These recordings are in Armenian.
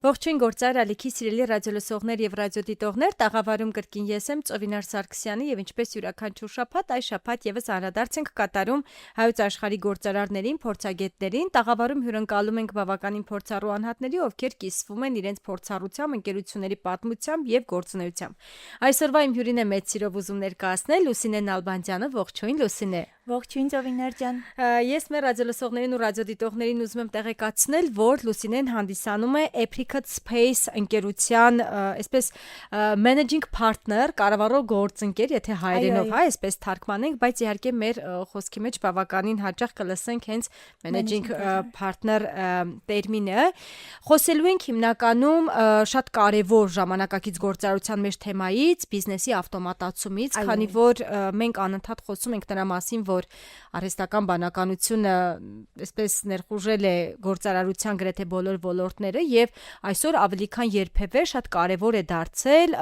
Ողջույն գործար ալիքի սիրելի ռադիոլսողներ եւ ռադիոդիտողներ, տաղավարում կրկին ես եմ Ծովինար Սարգսյանը եւ ինչպես յուրաքանչյուր շաբաթ, այս շաբաթ եւս անդրադարձ ենք կատարում հայոց աշխարհի գործարարներին, փորձագետներին, տաղավարում հյուրընկալում ենք բավականին փորձառու անհատների, ովքեր կիսվում են իրենց փորձառությամբ, ընկերությունների պատմությամբ եւ գործունեությամբ։ Այսօրվա իմ հյուրին է մեծ սիրով ուզում ներկայացնել Լուսինե Նալբանդյանը, ողջույն Լուսինե։ Ողջույն Ծովինար ջան։ Ես մեր ռադիոլսողներին ու ռադիոդիտողներին ուզում եմ տեղեկացնել, որ Լուսինեն հանդիսանում է Apricot Space ընկերության, այսպես managing partner, կառավարող գործընկեր, եթե հայերենով, հա, այսպես թարգմանենք, բայց իհարկե մեր խոսքի մեջ բավականին հաճախ կլսենք հենց managing partner տերմինը։ Խոսելու ենք հիմնականում շատ կարևոր ժամանակակից գործարարության մեջ թեմայից, բիզնեսի ավտոմատացումից, քանի որ մենք անընդհատ խոսում ենք նրա մասին, որ արհեստական բանականությունը այսպես ներխուժել է գործարարության գրեթե բոլոր ոլորտները եւ այսօր ավելի քան երբևէ շատ կարեւոր է դարձել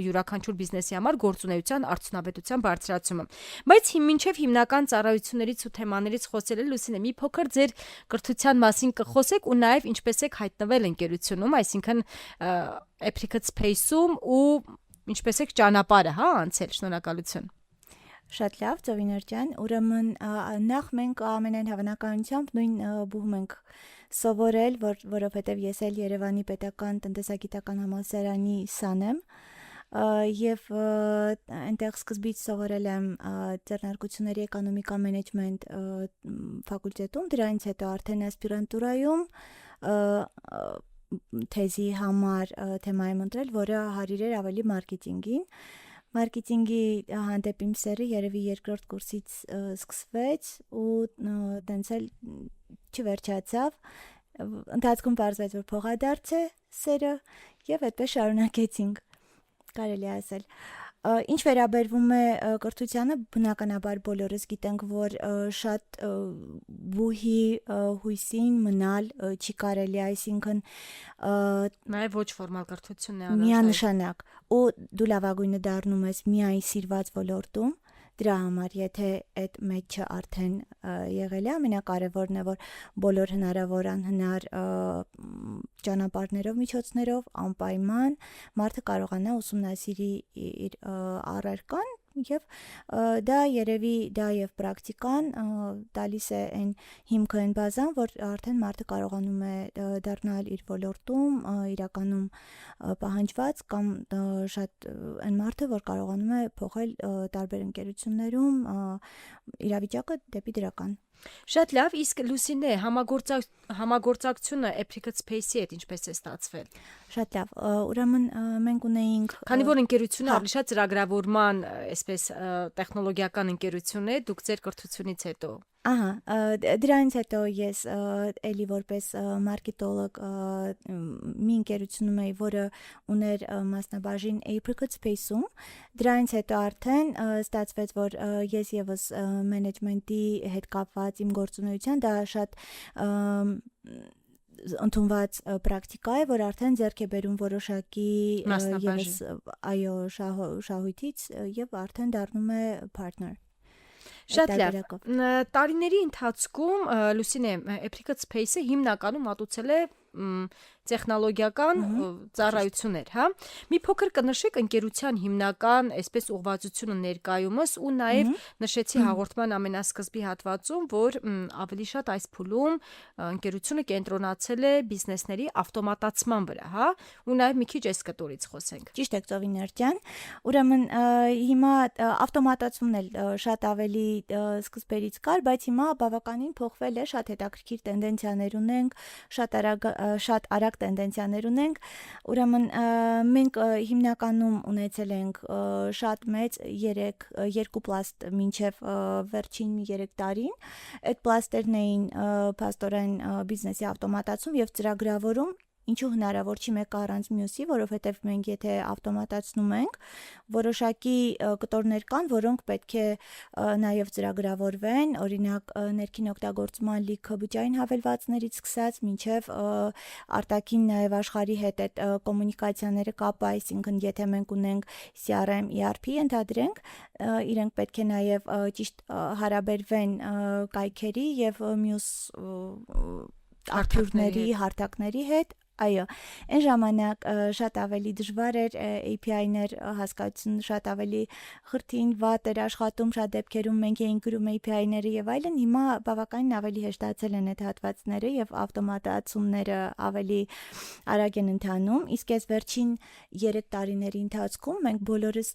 յուրաքանչյուր բիզնեսի համար գործունեության արդյունավետության բարձրացումը։ Բայց մինչեւ հիմնական ծառայություններից ու թեմաներից խոսելը Լուսինե մի փոքր ձեր կրթության մասին կխոսեք ու նաեւ ինչպես եք հայտնվել ընկերությունում, այսինքն Apricot Space-ում ու ինչպես եք ճանապարհը, հա, անցել, շնորհակալություն։ Շատ լավ, Ծովինար ջան, ուրեմն նախ մենք ամենայն հավանականությամբ նույն բուհում ենք սովորել, որովհետև ես էլ Երևանի պետական տնտեսագիտական համալսարանի սան եմ եւ այնտեղ սկզբից սովորել եմ ձեռնարկությունների էկոնոմիկա մենեջմենտ ֆակուլտետում, դրանից հետո արդեն ասպիրանտուրայում թեզի համար թեմա եմ ընտրել, որը հարիր էր ավելի մարքեթինգին։ Մարքեթինգի հանդեպ իմ սերը երևի երկրորդ կուրսից սկսվեց ու տենց էլ չվերջացավ։ Ընթացքում պարզվեց, որ փոխադարձ է սերը եւ այդպես շարունակեցինք, կարելի է ասել։ Ինչ վերաբերվում է կրթությանը, բնականաբար բոլորս գիտենք, որ շատ բուհի հույսին մնալ չի կարելի, այսինքն նաև ոչ ֆորմալ կրթությունն է միանշանակ ու դու լավագույնը դառնում ես միայն սիրված ոլորտում, դրա համար եթե այդ մեջը արդեն եղել է, ամենակարևորն է, որ բոլոր հնարավոր անհնար ճանապարհներով, միջոցներով անպայման մարդը կարողանա ուսումնասիրի իր առարկան եւ դա երևի դա եւ պրակտիկան տալիս է այն հիմքը, այն բազան, որ արդեն մարդը կարողանում է դառնալ իր ոլորտում իրականում պահանջված կամ շատ այն մարդը, որ կարողանում է փոխել տարբեր ընկերություններում իրավիճակը դեպի դրական։ Շատ լավ, իսկ Լուսինե, համագործակցությունը Apricot Space-ի հետ ինչպես է ստացվել։ Շատ լավ, ուրեմն մենք ունեինք քանի որ ընկերությունը ավելի շատ ծրագրավորման, այսպես տեխնոլոգիական ընկերություն է, դուք ձեր կրթությունից հետո։ Ահա, դրանից հետո ես էլի որպես մարքետոլոգ մի ընկերությունում էի, որը ուներ մասնաբաժին Apricot Space-ում, դրանից հետո արդեն ստացվեց, որ ես եւս մենեջմենտի հետ կապված իմ գործունեության դա շատ ընդունված պրակտիկա է, որ արդեն ձեռք է բերում որոշակի եւս այո շահույթից եւ արդեն դառնում է partner։ Շատ լավ։ Տարիների ընթացքում Լուսինե Apricot Space-ը հիմնականում մատուցել է տեխնոլոգիական ծառայություններ, հա։ Մի փոքր կնշեք ընկերության հիմնական այսպես ուղղվածությունը ներկայումս ու նաև նշեցի հաղորդման ամենասկզբի հատվածում, որ ավելի շատ այս փուլում ընկերությունը կենտրոնացել է բիզնեսների ավտոմատացման վրա, հա, ու նաև մի քիչ այս կտորից խոսենք։ Ճիշտ եք Ծովինար ջան։ Ուրեմն հիմա ավտոմատացումն էլ շատ ավելի սկզբերից կար, բայց հիմա բավականին փոխվել է, շատ հետաքրքիր տենդենցիաներ ունենք, շատ արագ տենդենցիաներ ունենք, ուրեմն մենք հիմնականում ունեցել ենք շատ մեծ 2 պլաստ մինչև վերջին 3 տարին, այդ պլաստերն էին փաստորեն բիզնեսի ավտոմատացում եւ ծրագրավորում, ինչու հնարավոր չի մեկը առանց մյուսի, որովհետև մենք եթե ավտոմատացնում ենք, որոշակի կտորներ կան, որոնք պետք է նաև ծրագրավորվեն, օրինակ ներքին օգտագործման լիքը բջջային հավելվածներից սկսած մինչև արտաքին նաև աշխարհի հետ այդ կոմունիկացիաները կապը, այսինքն եթե մենք ունենք CRM, ERP ընդհանրենք, իրենք պետք է նաև ճիշտ հարաբերվեն կայքերի եւ մյուս արտադրների հարթակների հետ Այո, այն ժամանակ շատ ավելի դժվար էր API-ներ հասկացություն, շատ ավելի խրթին վատ էր աշխատում, շատ դեպքերում մենք էինք գրում API-ները եւ այլն, հիմա բավականին ավելի հեշտացել են այդ հատվածները եւ ավտոմատացումները ավելի արագ են ընթանում, իսկ այս վերջին 3 տարիների ընթացքում մենք բոլորս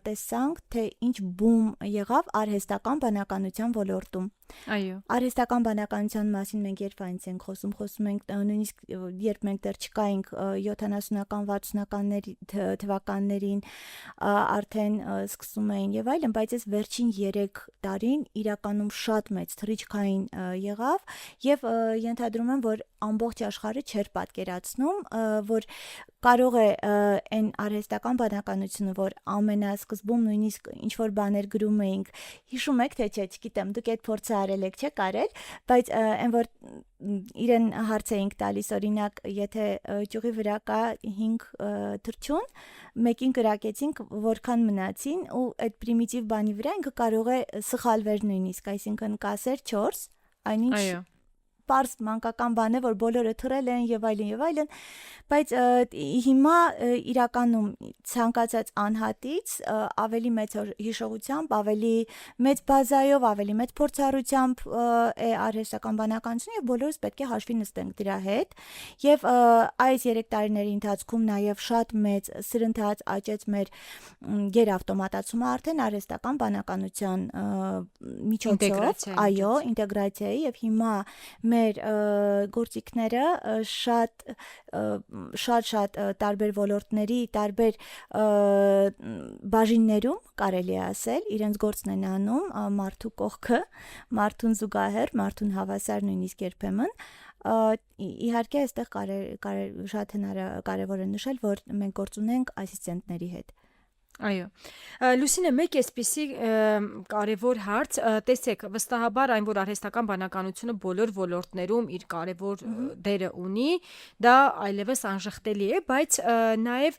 տեսանք, թե ինչ բում եղավ արհեստական բանականության ոլորտում։ Այո։ Արհեստական բանականության մասին մենք երբ այնց ենք խոսում ենք նույնիսկ երբ մենք դեռ չկայինք 70-ական 60-ականների թվականներին արդեն սկսում էին եւ այլն, բայց այս վերջին 3 տարին իրականում շատ մեծ թռիչքային եղավ եւ ենթադրում եմ, որ ամբողջ աշխարհը չէր պատկերացնում, որ կարող է այն արհեստական բանականությունը, որ ամենասկզբում նույնիսկ ինչ որ բաներ գրում էինք, հիշում եք թե չէ, չգիտեմ, դուք այդ փորձը արել եք, չէ՞ կարել, բայց այն որ իրեն հարց էինք տալիս, օրինակ, եթե ճյուղի վրա կա 5 թռչուն, մեկին կրակեցինք, որքան մնացին ու այդ պրիմիտիվ բանի վրա ինքը կարող է սխալվեր նույնիսկ, այսինքն կասեր 4, այնինչ պարզ մանկական բան է, որ բոլորը թռել են եւ այլն, բայց հիմա իրականում ցանկացած անհատից ավելի մեծ հիշողությամբ, ավելի մեծ բազայով, ավելի մեծ փորձառությամբ է արհեստական բանականությունը եւ բոլորս պետք է հաշվի նստենք դրա հետ եւ այս 3 տարիների ընթացքում նաեւ շատ մեծ սրընթաց աճեց մեր գերավտոմատացումը արդեն արհեստական բանականության միջոցով, այո, ինտեգրացիայի եւ հիմա մեր գործիքները շատ տարբեր ոլորտների, տարբեր բաժիններում կարելի է ասել, իրենց գործն են անում մարդու կողքը, մարդուն զուգահեռ, մարդուն հավասար նույնիսկ երբեմն իհարկե այստեղ շատ կարևոր է նշել, որ մենք գործ ունենք ասիստենտների հետ։ Այո։ Լուսինե, մեկ էսպիսի կարևոր հարց, տեսեք, վստահաբար այն, որ արհեստական բանականությունը բոլոր ոլորտներում իր կարևոր դերը ունի, դա այլևս անժխտելի է, բայց նաև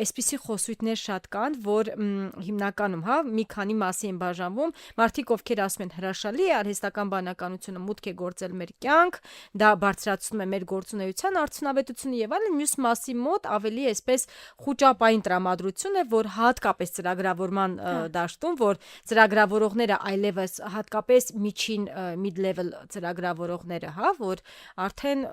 էսպիսի խոսույթներ շատ կան, որ հիմնականում, մի քանի մասի են բաժանվում, մարդիկ ովքեր ասում են հրաշալի է արհեստական բանականությունը մուտք է գործել մեր կյանք, դա բարձրացնում է մեր գործունեության արդյունավետությունը եւ այլն, մյուս մասի մոտ ավելի այսպես խուճապային տրամադրություն է, որ հատկապես ծրագրավորման դաշտում, որ ծրագրավորողները այլևս հատկապես միջին mid-level ծրագրավորողները, որ արդեն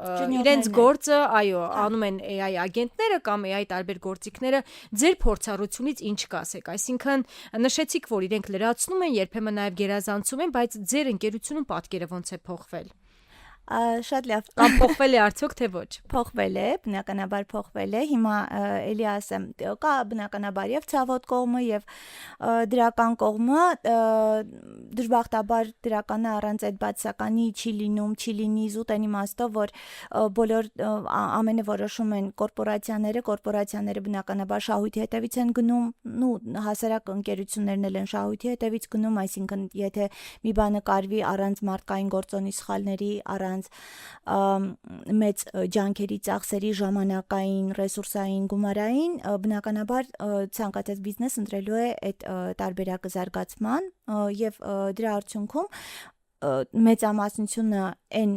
իրենց գործը, այո, անում են AI ագենտները կամ AI տարբեր գործիքները, ձեր փորձառությունից ինչ կասեք, այսինքն նշեցիք, որ իրենք լրացնում են, երբեմն նաև գերազանցում են, բայց ձեր ընկերությունում պատկերը ոնց է փոխվել։ Շատ լավ։ Կամ փոխվել է արդյոք թե ոչ։ Փոխվել է, բնականաբար փոխվել է։ Հիմա էլի ասեմ, կա բնականաբար եւ ցավոտ կողմը եւ դրական կողմը, դժբախտաբար դրականը առանց այդ բացականի չի լինի զուտ այն իմաստով, որ բոլոր ամենը որոշում են կորպորացիաները բնականաբար շահույթի հետևից են գնում, հասարակ ընկերություններն էլ են շահույթի հետևից գնում, այսինքն եթե մի բանը կարվի առանց մարդկային գործոնի սխալների, առանց մեծ ջանքերի, ծախսերի, ժամանակային, ռեսուրսային, գումարային, բնականաբար ցանկացած բիզնես ընտրելու է այդ տարբերակը զարգացման եւ դրա արդյունքում մեծամասնությունը այն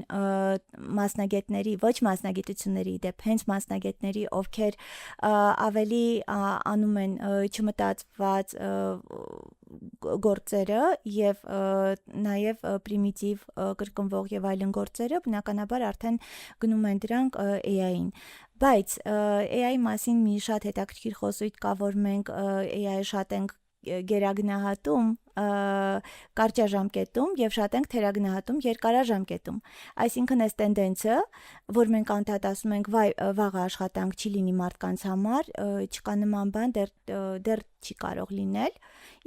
մասնագետների, ոչ մասնագիտությունների դեպ, հենց մասնագետների, ովքեր ավելի անում են չմտածված գործերը եւ նաեւ պրիմիտիվ կրկնվող եւ այլն գործերը, բնականաբար արդեն գնում են դրանք AI-ին։ Բայց AI մասին մի շատ հետաքրքիր խոսույթ կա, որ մենք AI-ը շատ ենք գերագնահատում կարճաժամկետում եւ շատ ենք թերագնահատում երկարաժամկետում։ Այսինքն այս տենդենսը, որ մենք անդադ ասում ենք վաղը աշխատանք չի լինի մարդկանց համար, չկա նման բան, դեռ չի կարող լինել։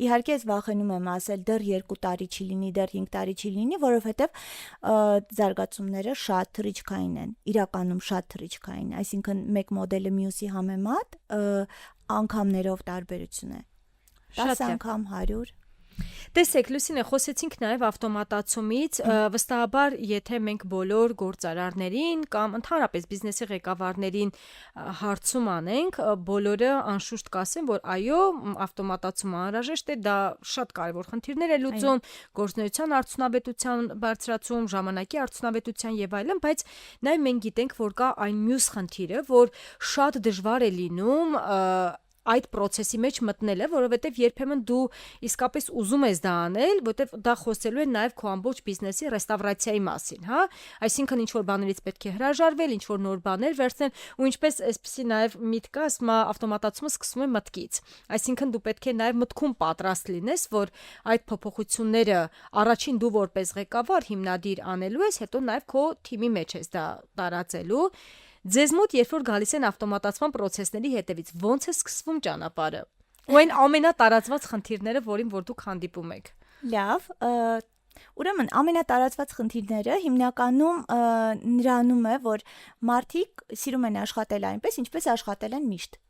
Իհարկե ես վախենում եմ ասել դեռ 2 տարի չի լինի, դեռ 5 տարի չի լինի, որովհետեւ զարգացումները շատ թռիչքային են, իրականում շատ թռիչքային, այսինքն մեկ մոդելը մյուսի համեմատ անգամներով տարբերություն է։ 10 անգամ 100 Տեսեք, Լուսինե, խոսեցինք նաև ավտոմատացումից, վստահաբար, եթե մենք բոլոր գործարարներին կամ ընդհանրապես բիզնեսի ղեկավարներին հարցում անենք, բոլորը անշուշտ կասեն, որ այո, ավտոմատացումը անհրաժեշտ է, դա շատ կարևոր խնդիրներ է լուծում, գործունեության արդյունավետության բարձրացում, ժամանակի արդյունավետության եւ այլն, բայց նաև մենք գիտենք, որ կա այն մյուս խնդիրը, որ շատ դժվար է լինում այդ process-ի մեջ մտնելը, որովհետև երբեմն դու իսկապես ուզում ես դա անել, որտեվ դա խոսելու է նաև քո ամբողջ բիզնեսի ռեստավրացիայի մասին, հա? Այսինքն ինչ որ բաներից պետք է հրաժարվել, ինչ որ նոր բաներ վերցնել, ու ինչպես այսպեսի նաև միտք կա, ասում է ավտոմատացումը սկսվում է մտքից։ Այսինքն դու պետք է նաև մտքում պատրաստ լինես, որ այդ փոփոխությունները առաջին դու որպես ղեկավար հիմնադիր անելու ես, հետո նաև քո թիմի մեջ ես դա տարածելու։ Ձեզ մոտ երբ որ գալիս են ավտոմատացման process-ների հետևից, ոնց է սկսվում ճանապարհը։ Ու այն ամենատարածված խնդիրները, որին որ դուք հանդիպում եք։ Լավ, ուրեմն ամենատարածված խնդիրները հիմնականում նրանում է, որ մարդիկ սիրում են աշխատել այնպես, ինչպես աշխատել են միշտ։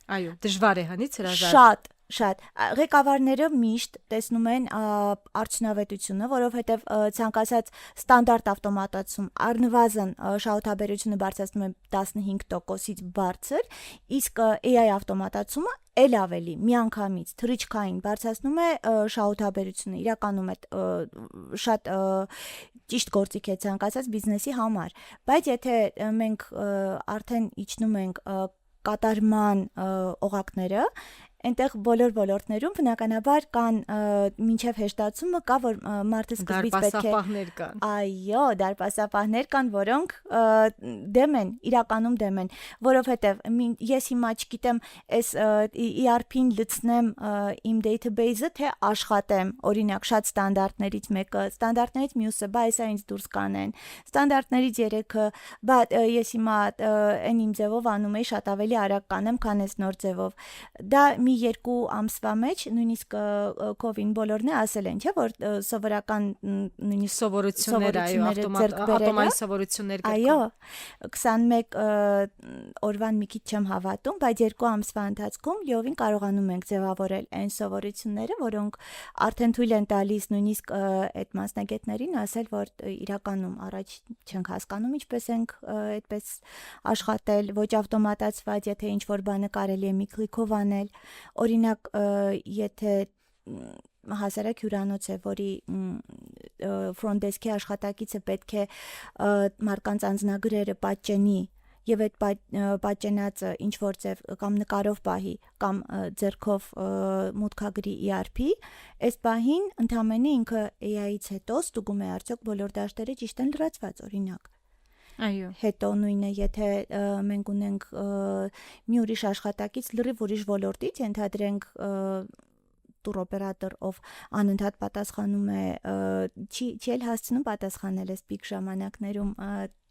Այո, դժվար է հնից հրաժարվել։ Շատ ղեկավարները միշտ տեսնում են արդյունավետությունը, որովհետև ցանկացած ստանդարտ ավտոմատացում առնվազն շահութաբերությունը բարձրացնում է 15%-ից բարձր, իսկ AI ավտոմատացումը էլ ավելի միանգամից թռիչքային բարձրացնում է շահութաբերությունը, իրականում է շատ ճիշտ գործիք է ցանկացած բիզնեսի համար, բայց եթե մենք արդեն իջնում ենք կատարման օղակները, այնտեղ բոլոր ոլորտներում բնականաբար կան մինչև հեշտացումը կա, որ մարդը սկզբից պետք է դարպասապահներ կան։ Այո, դարպասապահներ կան, որոնք դեմ են, իրականում դեմ են, որովհետև ես հիմա չգիտեմ, այս ERP-ին լցնեմ իմ database-ը, թե աշխատեմ, օրինակ, շատ ստանդարտներից մեկը, ստանդարտներից մյուսը, բա այսա ինձ դուրս կանեն, ստանդարտներից երեքը, բա ես հիմա այն իմ ձևով անում էի, շատ ավելի արագ կանեմ, քան այս նոր ձևով։ Դա մի 2 ամսվա մեջ նույնիսկ COVID-ին բոլորն ասել են, չէ, որ սովորական նույնիսկ սովորություններ, այո, ավտոմատային սովորություններ կան։ Այո, 21 օրվան մի քիչ չեմ հավատում, բայց 2 ամսվա ընթացքում լիովին կարողանում ենք ձևավորել այն սովորությունները, որոնք արդեն թույլ են տալիս նույնիսկ այդ մասնագետներին ասել, որ իրականում առաջ չենք հասկանում ինչպես ենք այդպես աշխատել, ոչ ավտոմատացված, եթե ինչ որ բանը կարելի է մի քլիկով անել, օրինակ եթե հասարակ հյուրանոց է, որի front desk-ի աշխատակիցը պետք է մարդկանց անձնագրերը պատճենի եւ այդ պատճենածը ինչ որ ձև կամ նկարով պահի կամ ձեռքով մուտքագրի ERP, այս պահին ընդամենը ինքը AI-ից հետո ստուգում է արդյոք բոլոր դաշտերը ճիշտ են լրացված, օրինակ։ Այո։ Հետո նույնը, եթե մենք ունենք մի ուրիշ աշխատակից լրիվ ուրիշ ոլորտից, ենթադրենք տուր օպերատոր, ով անընդհատ պատասխանում է, չի էլ հասցնում պատասխանել այս պիկ ժամանակներում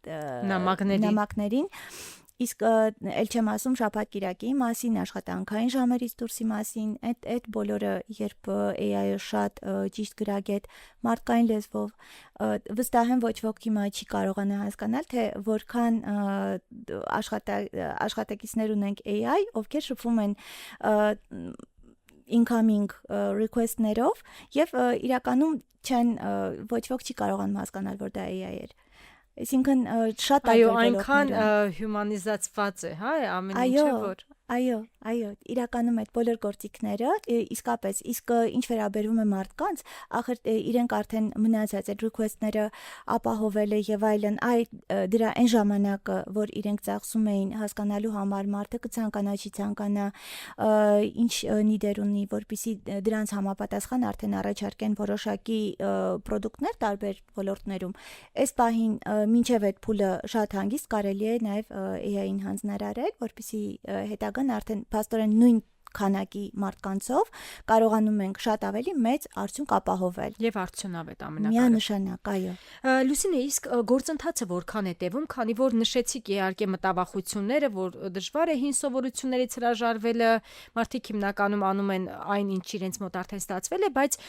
նամակներին, իսկ էլ չեմ ասում շաբաթ-կիրակի մասին, աշխատանքային ժամերից դուրսի մասին, այդ բոլորը, երբ AI-ը շատ ճիշտ գրագետ մարդկային լեզվով, վստահ եմ ոչ ոք հիմա չի կարողանա հասկանալ, թե որքան աշխատակիցներ ունենք AI, ովքեր շփվում են incoming request-ներով եւ իրականում ոչ ոք չի կարողանում հասկանալ, որ դա AI էր։ Այսինքն շատ այո, այնքան հյումանիզացված է, հա, ամեն ինչը որ։ Այո, իրականում այդ բոլոր գործիքները իսկապես, իսկ ինչ վերաբերում է մարդկանց, ախր իրենք արդեն մնացած այդ request-ները ապահովելը եւ այլն, դրա այն ժամանակը, որ իրենք ծախսում էին հասկանալու համար, մարդը կցանկանա, չի ցանկանա, ինչ նիդեր ունի, որպեսզի դրանց համապատասխան արդեն առաջարկեն որոշակի product-ներ տարբեր ոլորտներում։ Այս պահին մինչև այդ փուլը շատ հանգիստ կարելի է նաեւ AI-ին հանձնարարել, որպեսզի հետագան արդեն փաստորեն նույն քանակի մարդկանցով կարողանում ենք շատ ավելի մեծ արդյունք ապահովել եւ արդյունավետ ամենակարևորը։ Միանշանակ, այո։ Լուսինե, իսկ գործընթացը որքան է տևում, քանի որ նշեցիք իհարկե մտավախությունները, որ դժվար է հին սովորություններից հրաժարվելը, մարդիկ հիմնականում անում են այն, ինչ իրենց մոտ արդեն ստացվել է, բայց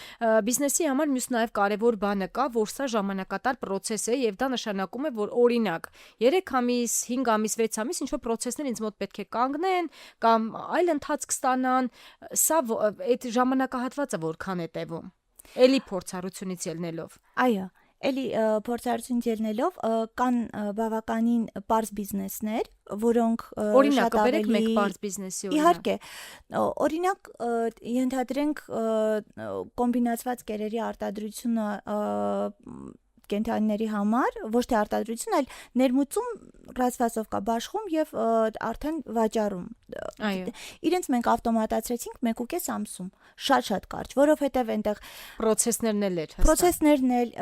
բիզնեսի համար մյուս նաեւ կարևոր բանը կա, որ սա ժամանակատար process է եւ դա նշանակում է, որ օրինակ 3 ամիս, 5 ամիս, 6 ամիս ինչ որ process-ներ ինձ մոտ պետք է կանգնեն կամ այլ ընթացք ստանան, սա այդ ժամանակահատվածը որքան է տևում։ Էլի փորձառությունից ելնելով։ Այո, էլի փորձառություն ելնելով կան բավականին པարզ բիզնեսներ, որոնք Օրինակ, շատ բերեք մեկ ավելի բարձ բիզնեսի օրինակ։ Իհարկե, օրինակ ենթադրենք կոմբինացված կերերի արտադրությունը կենթանիների համար, ոչ թե արտադրություն, այլ ներմուծում ռազմասովկա բաշխում եւ արդեն վաճառում։ Այո։ Իրենց մենք ավտոմատացրեցինք 1.5 ամսում, շատ կարճ, որովհետեւ այնտեղ Պրոցեսներն էլ էր հստակ։ պրոցեսներն էլ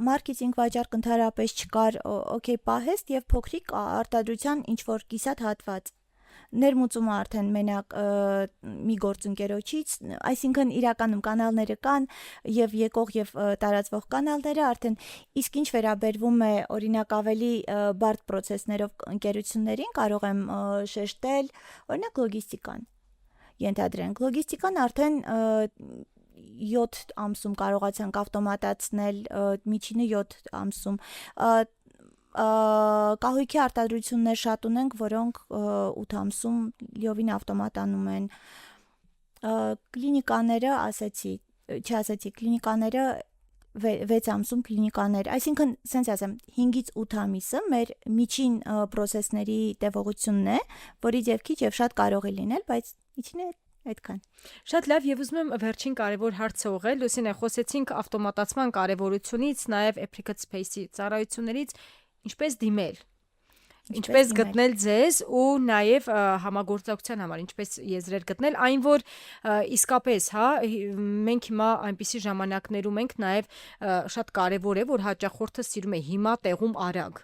մարքեթինգ վաճառք ընդհանրապես չկար, օքեյ պահեստ եւ փոքրիկ արտադրության ինչ որ կիսատ հատված ներմուծումը արդեն մենակ մի գործընկերոջից, այսինքն իրականում կանալները կան եւ եկող եւ տարածվող կանալները արդեն իսկ ինչ վերաբերվում է օրինակ ավելի բարդ պրոցեսներով ընկերություններին կարող եմ շեշտել օրինակ լոգիստիկան ենթադրենք լոգիստիկան արդեն 7 ամսում կարողացանք ավտոմատացնել միջինը 7 ամսում կահույքի արտադրություններ շատ ունենք, որոնք 8 ամսում լիովին ավտոմատանում են։ Կլինիկաները չասեցի, կլինիկաները 6 ամսում կլինիկաներ, այսինքն, ասենց ասեմ, 5-ից 8 ամիսը մեր միջին պրոցեսների տևողությունն է, որից եւ քիչ եւ շատ կարող է լինել, բայց միջինը այդքան։ Շատ լավ, եւ ուզում եմ վերջին կարևոր հարցը ուղղել։ Լուսինե, խոսեցինք ավտոմատացման կարևորությունից, նաեւ Apricot Space-ի ծառայություններից, ինչպես դիմել, ինչպես գտնել ձեզ ու նաև համագործակցության համար ինչպես եզրեր գտնել, այն որ իսկապես, հա, մենք հիմա այնպիսի ժամանակներում ենք, նաև շատ կարևոր է, որ հաճախորդը սիրում է հիմա տեղում արագ։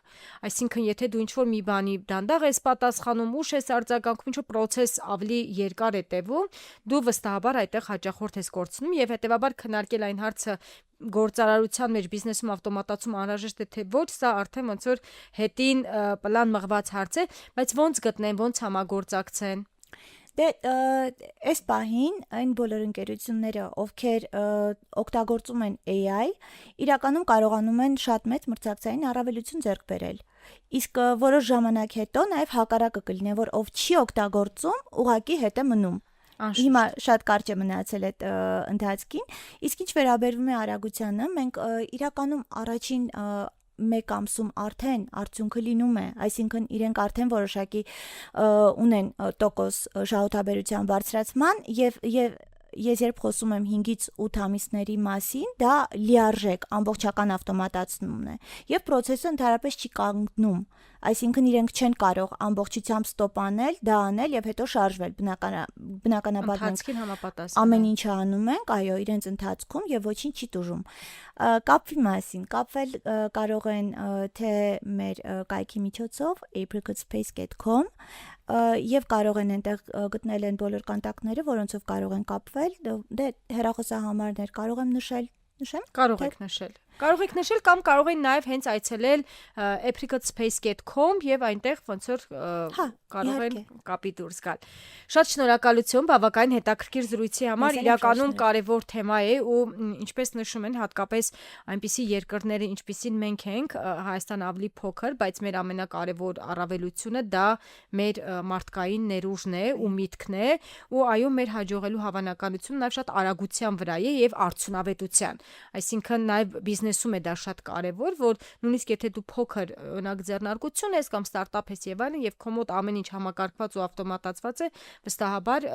Այսինքն, եթե դու ինչ-որ մի բանի դանդաղ ես պատասխանում, ուշ ես արձագանքում, ինչ-որ process ավելի երկար է տևում, դու վստահաբար այդտեղ հաճախորդ ես կորցնում եւ հետեւաբար քննարկել այն հարցը գործարարության մեջ բիզնեսում ավտոմատացում անհրաժեշտ է թե ոչ, սա արդեն ոնց որ հետին պլան մղված հարց է, բայց ոնց գտնեն, ոնց համագործակցեն։ Դե այս պահին այն բոլոր ընկերությունները, ովքեր օգտագործում են AI, իրականում կարողանում են շատ մեծ մրցակցային առավելություն ձեռք բերել։ Իսկ որոշ ժամանակ հետո նաև հակառակը կլինի, որ ով չի օգտագործում, ուղղակի հետ է մնում։ Հիմա շատ կարճ է մնացել այդ ընթացքին, իսկ ինչ վերաբերվում է արագությանը, մենք իրականում առաջին 1 ամսում արդեն արդյունքը լինում է, այսինքն իրենք արդեն որոշակի ունեն տոկոս շահութաբերության բարձրացման եւ ես երբ խոսում եմ 5-ից 8 ամիսների մասին, դա լիարժեք ամբողջական ավտոմատացումն է եւ process-ը ընդհանրապես չի կանգնում, այսինքն իրենք չեն կարող ամբողջությամբ ստոպ անել, դա անել եւ հետո շարժվել, բնականաբար ընթացքին համապատասխան ամեն ինչը անում ենք, այո, իրենց ընթացքում եւ ոչինչ չի տուժում։ Կապի մասին, կապվել կարող են թե մեր կայքի միջոցով apricotspace.com եւ կարող են այնտեղ գտնել են բոլոր կոնտակտները, որոնցով կարող են կապվել, դե հեռախոսահամարներ կարող եմ նշել։ Նշեմ։ Կարող եք նշել։ Կարող եք նշել կամ կարող են նաև հենց այցելել apricotspace.com եւ այնտեղ ոնց որ կարող են կապի դուրս գալ։ Շատ շնորհակալություն բավական հետաքրքիր զրույցի համար, իրականում կարևոր թեմա է ու ինչպես նշում են հատկապես այնպիսի երկրները, ինչպիսին մենք ենք, Հայաստան ավելի փոքր, բայց մեր ամենակարևոր առավելությունը դա մեր մարդկային ներուժն է ու միտքն է ու այո մեր հաջողելու հավանականությունը նաև շատ արագության վրա է եւ արդյունավետության։ Այսինքն նաև բիզնեսում է դա շատ կարևոր, որ նույնիսկ եթե դու փոքր օրինակ ձեռնարկություն ես կամ ստարտափ ես եւ այլն եւ քո մոտ ամեն ինչ համակարգված ու ավտոմատացված է, վստահաբար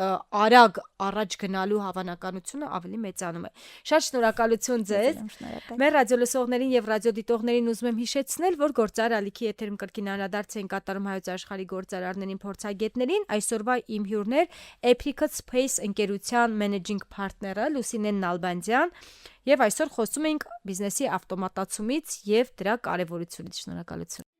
արագ առաջ գնալու հավանականությունը ավելի մեծանում է։ Շատ շնորհակալություն ձեզ։ Մեր ռադիոլսողներին եւ ռադիոդիտողներին ուզում եմ հիշեցնել, որ Գործարար ալիքի եթերում կրկին անդրադարձ են կատարում հայոց աշխարհի գործարարներին, փորձագետներին։ Այսօրվա իմ հյուրներ Apricot Space ընկերության managing partner-ը Լուսինե Նալբանդյան եւ այսօր խոսում ենք բիզնեսի ավտոմատացումից եւ դրա կարեւորությունից։ Շնորհակալություն։